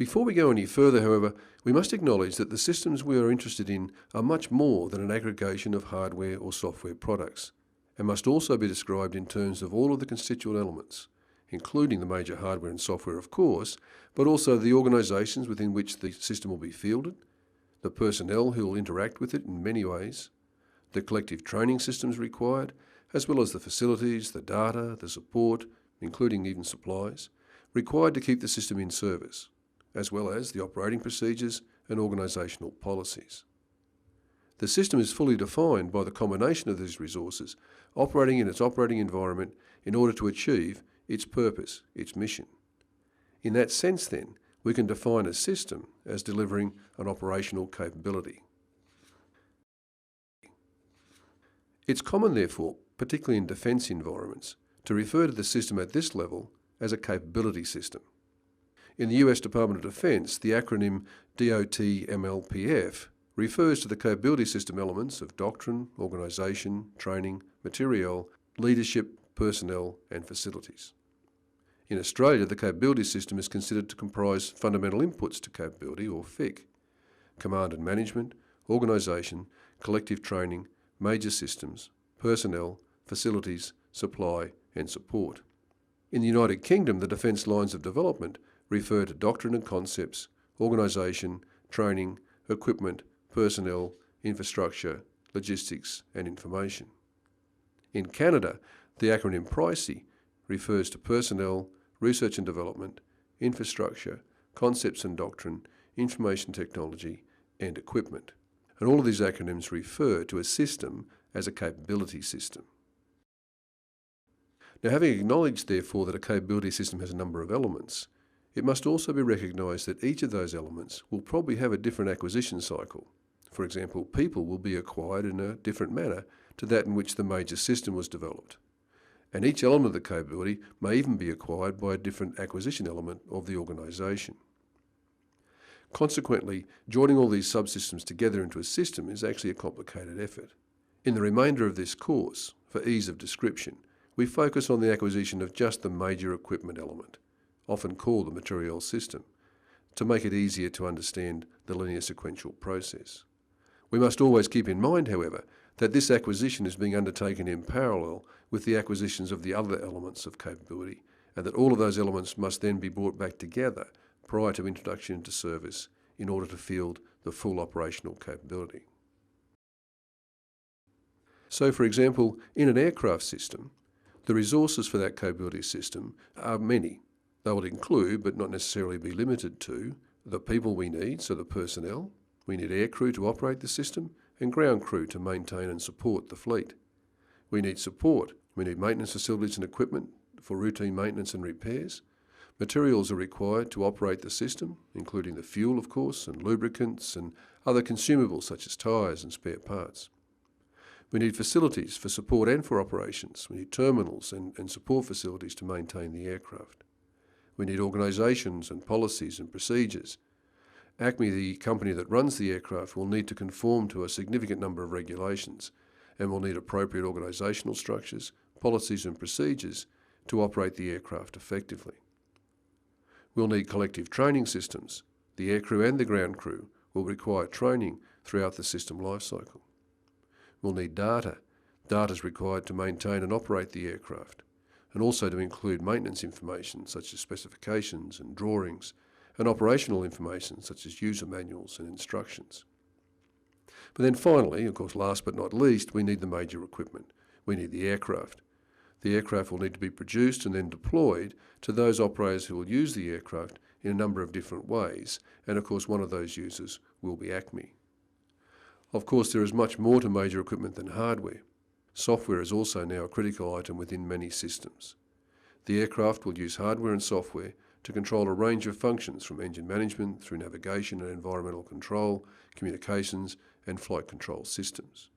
Before we go any further, however, we must acknowledge that the systems we are interested in are much more than an aggregation of hardware or software products, and must also be described in terms of all of the constituent elements, including the major hardware and software, of course, but also the organisations within which the system will be fielded, the personnel who will interact with it in many ways, the collective training systems required, as well as the facilities, the data, the support, including even supplies, required to keep the system in service, as well as the operating procedures and organisational policies. The system is fully defined by the combination of these resources operating in its operating environment in order to achieve its purpose, its mission. In that sense, then, we can define a system as delivering an operational capability. It's common, therefore, particularly in defence environments, to refer to the system at this level as a capability system. In the US Department of Defence, the acronym DOT-MLPF refers to the capability system elements of doctrine, organisation, training, materiel, leadership, personnel and facilities. In Australia, the capability system is considered to comprise fundamental inputs to capability, or FIC, command and management, organisation, collective training, major systems, personnel, facilities, supply and support. In the United Kingdom, the defence lines of development refer to doctrine and concepts, organisation, training, equipment, personnel, infrastructure, logistics and information. In Canada, the acronym PRICE refers to personnel, research and development, infrastructure, concepts and doctrine, information technology and equipment. And all of these acronyms refer to a system as a capability system. Now, having acknowledged, therefore, that a capability system has a number of elements, it must also be recognised that each of those elements will probably have a different acquisition cycle. For example, people will be acquired in a different manner to that in which the major system was developed. And each element of the capability may even be acquired by a different acquisition element of the organisation. Consequently, joining all these subsystems together into a system is actually a complicated effort. In the remainder of this course, for ease of description, we focus on the acquisition of just the major equipment element, often called the material system, to make it easier to understand the linear sequential process. We must always keep in mind, however, that this acquisition is being undertaken in parallel with the acquisitions of the other elements of capability, and that all of those elements must then be brought back together prior to introduction into service in order to field the full operational capability. So, for example, in an aircraft system, the resources for that capability system are many. They will include, but not necessarily be limited to, the people we need, so the personnel. We need aircrew to operate the system and ground crew to maintain and support the fleet. We need support. We need maintenance facilities and equipment for routine maintenance and repairs. Materials are required to operate the system, including the fuel, of course, and lubricants and other consumables such as tyres and spare parts. We need facilities for support and for operations. We need terminals and support facilities to maintain the aircraft. We need organisations and policies and procedures. ACME, the company that runs the aircraft, will need to conform to a significant number of regulations and will need appropriate organisational structures, policies and procedures to operate the aircraft effectively. We'll need collective training systems. The aircrew and the ground crew will require training throughout the system lifecycle. We'll need data. Data is required to maintain and operate the aircraft, and also to include maintenance information such as specifications and drawings, and operational information such as user manuals and instructions. But then finally, of course last but not least, we need the major equipment. We need the aircraft. The aircraft will need to be produced and then deployed to those operators who will use the aircraft in a number of different ways, and of course one of those users will be ACME. Of course, there is much more to major equipment than hardware. Software is also now a critical item within many systems. The aircraft will use hardware and software to control a range of functions from engine management through navigation and environmental control, communications and flight control systems.